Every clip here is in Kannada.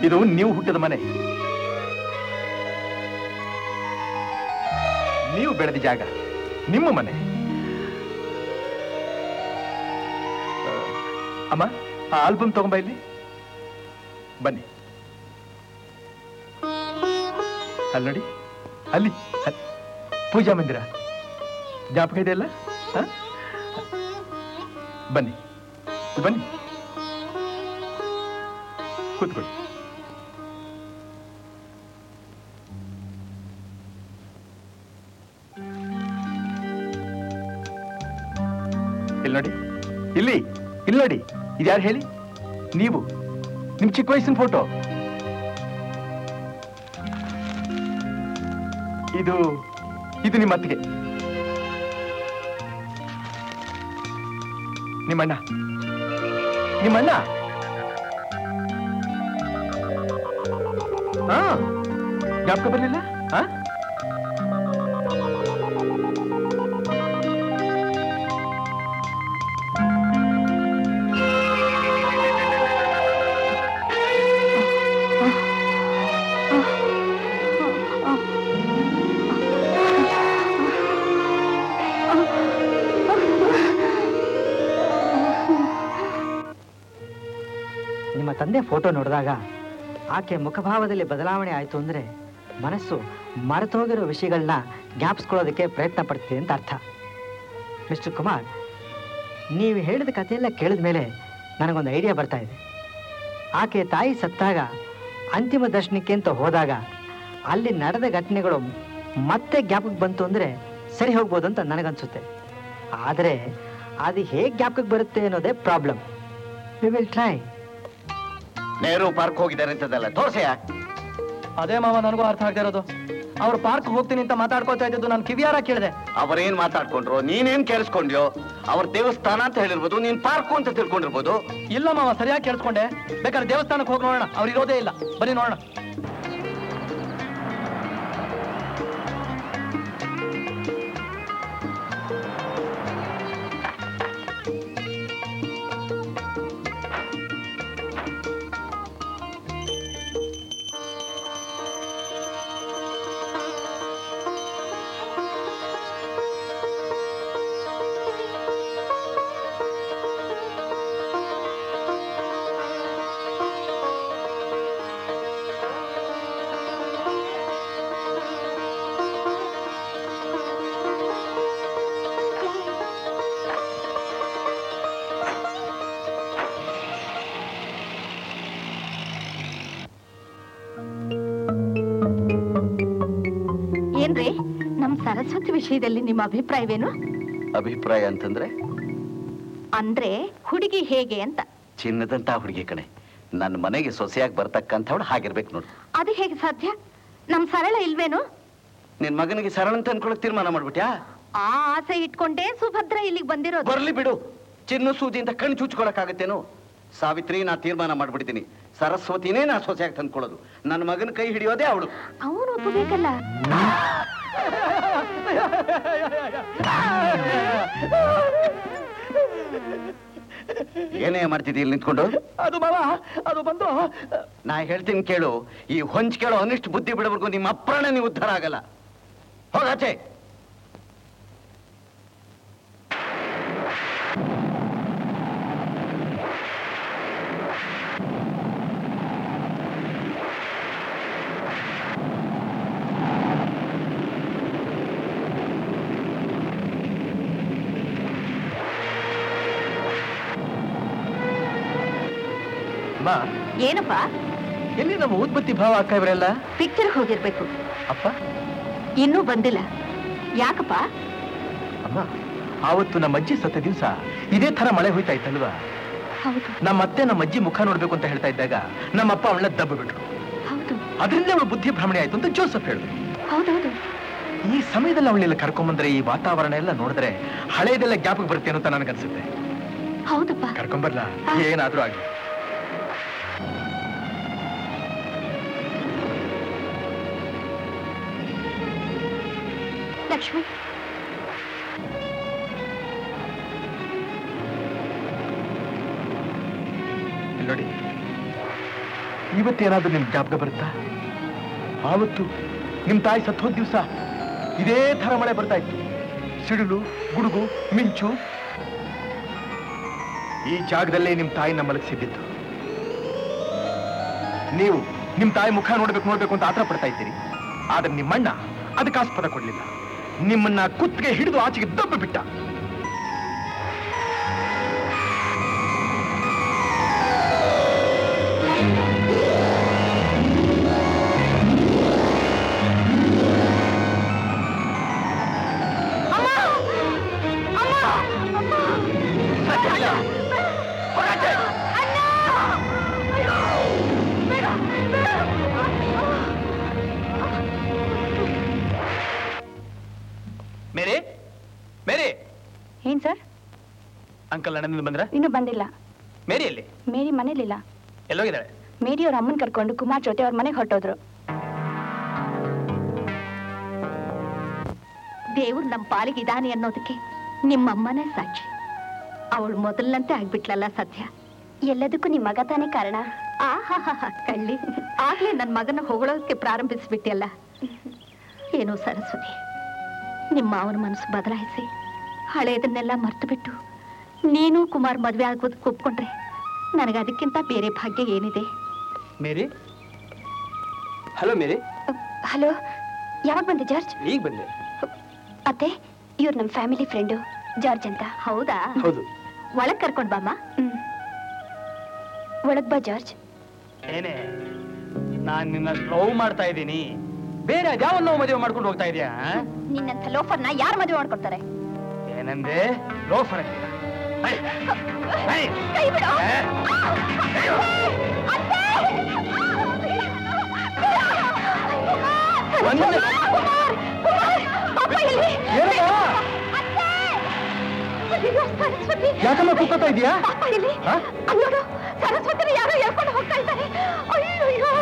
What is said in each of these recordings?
ಇದು ನೀವು ಹುಟ್ಟಿದ ಮನೆ, ನೀವು ಬೆಳೆದ ಜಾಗ, ನಿಮ್ಮ ಮನೆ. ಅಮ್ಮ, ಆ ಆಲ್ಬಮ್ ತಗೊಂಬ ಇಲ್ಲಿ. ಬನ್ನಿ, ಅಲ್ಲಿ ನೋಡಿ, ಅಲ್ಲಿ ಪೂಜಾ ಮಂದಿರ ಜ್ಞಾಪಕ ಇದೆ ಅಲ್ಲ? ಬನ್ನಿ ಬನ್ನಿ, ಕೂತ್ಕೊಳ್ಳಿ. ಇಲ್ಲಿ ನೋಡಿ, ಇಲ್ಲಿ ಇಲ್ಲಿ ನೋಡಿ, ಇದ್ಯಾರು ಹೇಳಿ? ನೀವು, ನಿಮ್ ಚಿಕ್ಕ ವಯಸ್ಸಿನ ಫೋಟೋ. ಇದು ಇದು ನಿಮ್ಮ ಅತ್ತಿಗೆ, ನಿಮ್ಮಣ್ಣ. ನಿಮ್ಮಣ್ಣ ಜ್ಞಾಪಕ ಬರ್ಲಿಲ್ಲ? ನಿಮ್ಮ ತಂದೆ ಫೋಟೋ ನೋಡಿದಾಗ ಆಕೆ ಮುಖಭಾವದಲ್ಲಿ ಬದಲಾವಣೆ ಆಯಿತು ಅಂದರೆ ಮನಸ್ಸು ಮರೆತೋಗಿರೋ ವಿಷಯಗಳನ್ನ ಜ್ಞಾಪಿಸ್ಕೊಳ್ಳೋದಕ್ಕೆ ಪ್ರಯತ್ನ ಪಡ್ತಿದೆ ಅಂತ ಅರ್ಥ. ಮಿಸ್ಟರ್ ಕುಮಾರ್, ನೀವು ಹೇಳಿದ ಕಥೆಯೆಲ್ಲ ಕೇಳಿದ ಮೇಲೆ ನನಗೊಂದು ಐಡಿಯಾ ಬರ್ತಾ ಇದೆ. ಆಕೆ ತಾಯಿ ಸತ್ತಾಗ ಅಂತಿಮ ದರ್ಶನಕ್ಕೆ ಅಂತ ಹೋದಾಗ ಅಲ್ಲಿ ನಡೆದ ಘಟನೆಗಳು ಮತ್ತೆ ಜ್ಞಾಪಕಕ್ಕೆ ಬಂತು ಅಂದರೆ ಸರಿ ಹೋಗ್ಬೋದು ಅಂತ ನನಗನ್ಸುತ್ತೆ. ಆದರೆ ಅದು ಹೇಗೆ ಜ್ಞಾಪಕಕ್ಕೆ ಬರುತ್ತೆ ಅನ್ನೋದೇ problem. We will try. Nehru park ಹೋಗಿದ್ದಾರೆ ಅಂತದಲ್ಲ, ತೋರ್ಸೆಯಾ? ಅದೇ ಮಾವ, ನನಗೂ ಅರ್ಥ ಆಗ್ತಾ ಇರೋದು. ಅವ್ರು ಪಾರ್ಕ್ ಹೋಗ್ತೀನಿ ಅಂತ ಮಾತಾಡ್ಕೋತಾ ಇದ್ದು ನಾನು ಕಿವಿಯಾರ ಕೇಳಿದೆ. ಅವರೇನ್ ಮಾತಾಡ್ಕೊಂಡ್ರು, ನೀನೇನ್ ಕೇಳಿಸ್ಕೊಂಡ್ಯೋ? ಅವ್ರ ದೇವಸ್ಥಾನ ಅಂತ ಹೇಳಿರ್ಬೋದು, ನೀನ್ ಪಾರ್ಕು ಅಂತ ತಿಳ್ಕೊಂಡಿರ್ಬೋದು. ಇಲ್ಲ ಮಾವ, ಸರಿಯಾಗಿ ಕೇಳಿಸ್ಕೊಂಡೆ. ಬೇಕಾದ್ರೆ ದೇವಸ್ಥಾನಕ್ಕೆ ಹೋಗಿ ನೋಡೋಣ, ಅವ್ರು ಇರೋದೇ ಇಲ್ಲ. ಬನ್ನಿ ನೋಡೋಣ. ನಮ್ ಸರಸ್ವತಿ ವಿಷಯದಲ್ಲಿ ನಿಮ್ಮ ಅಭಿಪ್ರಾಯವೇನು? ಅಭಿಪ್ರಾಯ ಅಂತಂದ್ರೆ ಅಂದ್ರೆ ಹುಡುಗಿ ಹೇಗೆ ಅಂತ. ಚಿನ್ನದಂತ ಹುಡುಗಿ ಕಣೆ, ನನ್ನ ಮನೆಗೆ ಸೊಸೆಯಾಗಿ ಬರ್ತಕ್ಕಂಥವಳು ಹಾಗಿರ್ಬೇಕು ನೋಡು. ಅದು ಹೇಗೆ ಸಾಧ್ಯ? ನಮ್ ಸರಳ ಇಲ್ವೇನು? ನಿನ್ ಮಗನಿಗೆ ಸರಳ ಅಂತ ಅನ್ಕೊಳಕ್ ತೀರ್ಮಾನ ಮಾಡ್ಬಿಟ್ಯಾ? ಆ ಆಸೆ ಇಟ್ಕೊಂಡೇ ಸುಭದ್ರ ಇಲ್ಲಿಗೆ ಬಂದಿರೋದು. ಬರ್ಲಿ ಬಿಡು, ಚಿನ್ನು ಸೂಜಿ ಅಂತ ಕಣ್ ಚುಚ್ಕೊಳಕ್ಕಾಗತ್ತೇನು? ಸಾವಿತ್ರಿ, ನಾ ತೀರ್ಮಾನ ಮಾಡ್ಬಿಡ್ತೀನಿ, ಸರಸ್ವತಿನೇ ನಾ ಸೊಸೆಯಾಗಿ ತಂದ್ಕೊಳ್ಳೋದು. ನನ್ನ ಮಗನ ಕೈ ಹಿಡಿಯೋದೇ ಅವಳು. ಅವನು ಒಪ್ಪಬೇಕಲ್ಲ. ಏನೇ ಮಾಡ್ತಿದ್ದೀ ಇಲ್ಲಿ ನಿಂತ್ಕೊಂಡು? ಅದು ಮಾವ, ಅದು ಬಂದು ನಾ ಹೇಳ್ತೀನಿ ಕೇಳು, ಈ ಹೊಂಚ್ ಕೇಳೋ ಅನಿಷ್ಟು ಬುದ್ಧಿ ಬಿಡೋವರೆಗೂ ನಿಮ್ಮ ಅಪ್ರಾಣ ನೀವು ಉದ್ಧಾರ ಆಗಲ್ಲ. ಹೋಗಾಚೆ. ಏನಪ್ಪ? ಎಲ್ಲಿ ನಮ್ಮ ಊದ್ಬತ್ತಿ ಭಾವ ಅಕ್ಕ ಇವರೆಲ್ಲ? ಪಿಕ್ಚರ್ ಹೋಗಿರ್ಬೇಕು. ಅಪ್ಪ ಇನ್ನೂ ಬಂದಿಲ್ಲ. ಯಾಕಪ್ಪ? ಅಮ್ಮ, ಆವತ್ತು ನಮ್ಮ ಅಜ್ಜಿ ಸತ್ತ ದಿವಸ ಇದೇ ತರ ಮಳೆ ಹೋಯ್ತಾ ಇತ್ತಲ್ವಾ? ಹೌದು. ನಮ್ಮ ಅತ್ತೆ ನಮ್ಮ ಅಜ್ಜಿ ಮುಖ ನೋಡ್ಬೇಕು ಅಂತ ಹೇಳ್ತಾ ಇದ್ದಾಗ ನಮ್ಮಪ್ಪ ಅವಳನ್ನ ದಬ್ಬ ಬಿಟ್ರು. ಹೌದು. ಅದರಿಂದ ಅವಳು ಬುದ್ಧಿ ಭ್ರಮಣೆ ಆಯ್ತು ಅಂತ ಜೋಸಫ್ ಹೇಳಿದ್ರು. ಹೌದೌದು. ಈ ಸಮಯದಲ್ಲಿ ಅವಳೆಲ್ಲ ಕರ್ಕೊಂಬಂದ್ರೆ ಈ ವಾತಾವರಣ ಎಲ್ಲ ನೋಡಿದ್ರೆ ಹಳೆಯದೆಲ್ಲ ಜ್ಞಾಪಕ ಬರುತ್ತೆ ಅಂತ ನನಗನ್ಸುತ್ತೆ. ಹೌದಪ್ಪ. ಕರ್ಕೊಂಬರ್ಲಾ? ಏನಾದ್ರೂ ಆಗ್ಲಿ. ಲಕ್ಷ್ಮಿ, ನೋಡಿ, ಇವತ್ತೇನಾದ್ರೂ ನಿಮ್ ಜ್ಞಾಪಕ ಬರುತ್ತಾ? ಆವತ್ತು ನಿಮ್ ತಾಯಿ ಸತ್ತೋದ್ ದಿವಸ ಇದೇ ಥರ ಮಳೆ ಬರ್ತಾ ಇತ್ತು. ಸಿಡಿಲು, ಗುಡುಗು, ಮಿಂಚು. ಈ ಜಾಗದಲ್ಲೇ ನಿಮ್ ತಾಯಿನ ಮಲಗಿಸಿದ್ದು. ನೀವು ನಿಮ್ ತಾಯಿ ಮುಖ ನೋಡ್ಬೇಕು ಅಂತ ಆತರ ಪಡ್ತಾ ಇದ್ದೀರಿ. ಆದ್ರೆ ನಿಮ್ಮಣ್ಣ ಅದಕ್ಕೆ ಆಸ್ಪದ ಕೊಡ್ಲಿಲ್ಲ. ನಿಮ್ಮನ್ನ ಕುತ್ತಿಗೆ ಹಿಡಿದು ಆಚೆಗೆ ದಬ್ಬ ಬಿಟ್ಟ. ಮೇರಿ, ಮೇರಿ, ಏನ್ ಸರ್? ಅಂಕಲ್ ಅಣ್ಣನಿಂದ ಬಂದ್ರ? ಇನ್ನೂ ಬಂದಿಲ್ಲ. ಮೇರಿ ಎಲ್ಲಿ? ಮೇರಿ ಮನೇಲಿಲ್ಲ. ಎಲ್ಲೋಗಿದ್ದಾಳೆ? ಮೇರಿ ಅವ್ರ ಅಮ್ಮನ್ ಕರ್ಕೊಂಡು ಕುಮಾರ್ ಜೊತೆ ಅವ್ರ ಮನೆಗೆ ಹೊರಟೋದ್ರು. ದೇವ್ರು ನಮ್ಮ ಪಾಲಿಗೆ ಇದಾನೆ ಅನ್ನೋದಕ್ಕೆ ನಿಮ್ಮಮ್ಮನೇ ಸಾಕ್ಷಿ. ಅವಳು ಮೊದಲನಂತೆ ಆಗ್ಬಿಟ್ಲಲ್ಲ ಸದ್ಯ. ಎಲ್ಲದಕ್ಕೂ ನಿಮ್ಮ ಮಗ ತಾನೇ ಕಾರಣ. ಕಳ್ಳಿ, ಆಗ್ಲೇ ನನ್ನ ಮಗನ ಹೊಗಳೋದಕ್ಕೆ ಪ್ರಾರಂಭಿಸ್ಬಿಟ್ಟಿಯಲ್ಲ. ಏನೋ ಸರಸ್ವತಿ, ನಿಮ್ಮ ಅವನ ಮನಸ್ಸು ಬದಲಾಯಿಸಿ ಹಳೆಯದನ್ನೆಲ್ಲ ಮರ್ತು ಬಿಟ್ಟು ನೀನು ಕುಮಾರ್ ಮದುವೆ ಆಗೋದಕ್ಕೆ ಒಪ್ಕೊಂಡ್ರೆ ನನಗೆ ಅದಕ್ಕಿಂತ ಬೇರೆ ಭಾಗ್ಯ ಏನಿದೆ? ಮೇರಿ, ಹಲೋ ಮೇರಿ. ಹಲೋ, ಯಾವಾಗ ಬಂದೆ ಜಾರ್ಜ್? ಈಗ ಬಂದೆ. ಅತ್ತೆ, ಇವ್ರು ನಮ್ಮ ಫ್ಯಾಮಿಲಿ ಫ್ರೆಂಡು ಜಾರ್ಜ್ ಅಂತ. ಹೌದಾ? ಹೌದು. ಒಳಗ್ ಕರ್ಕೊಂಡ್ ಬಾಮ್ಮ. ಒಳಗ್ ಬಾ ಜಾರ್ಜ್. ಏನೇ, ನಾನ್ ನಿನ್ನ ಲವ್ ಮಾಡ್ತಾ ಇದ್ದೀನಿ, ಬೇರೆ ಅದ್ಯಾವನ್ನೋ ಮದುವೆ ಮಾಡ್ಕೊಂಡು ಹೋಗ್ತಾ ಇದೀಯಾ? ನಿನ್ನಂಥ ಲೋಫರ್ನ ಯಾರು ಮದುವೆ ಮಾಡ್ಕೊಡ್ತಾರೆ? ಏನಂದೆ? ಲೋಫರ್ ಅಂತೀಯ? ಕೈ ಬಿಡು. ಯಾಕಮ್ಮ ಕೂಗ್ತಾ ಇದೀಯಾ? ಸರಸ್ವತಿನ ಯಾರೋ ಹೇಳ್ಕೊಂಡು ಹೋಗ್ತಾ ಇದ್ದಾರೆ. ಅಯ್ಯೋ,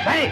Hey!